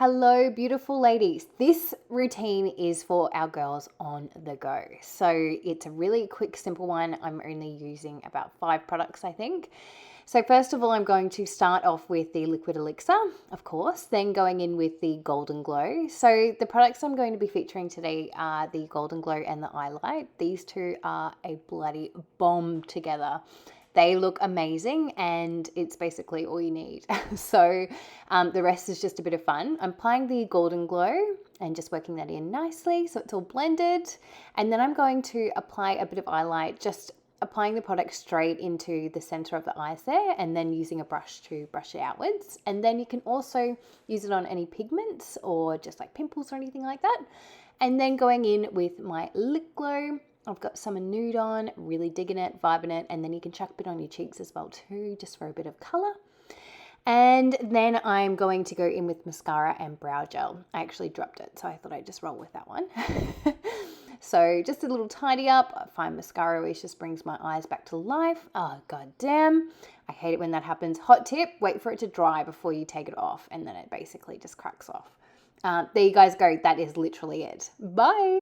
Hello, beautiful ladies. This routine is for our girls on the go. So it's a really quick, simple one. I'm only using about 5 products, I think. So first of all, I'm going to start off with the liquid elixir, of course, then going in with the golden glow. So the products I'm going to be featuring today are the golden glow and the eye light. These two are a bloody bomb together. They look amazing and it's basically all you need. So the rest is just a bit of fun. I'm applying the golden glow and just working that in nicely so it's all blended. And then I'm going to apply a bit of eye light, just applying the product straight into the center of the eyes there and then using a brush to brush it outwards. And then you can also use it on any pigments or just like pimples or anything like that. And then going in with my lip glow. I've got some Nude on, really digging it, vibing it, and then you can chuck a bit on your cheeks as well too, just for a bit of color. And then I'm going to go in with mascara and brow gel. I actually dropped it, so I thought I'd just roll with that one. So just a little tidy up. I find mascara always just brings my eyes back to life. Oh, god damn. I hate it when that happens. Hot tip, wait for it to dry before you take it off, and then it basically just cracks off. There you guys go. That is literally it. Bye.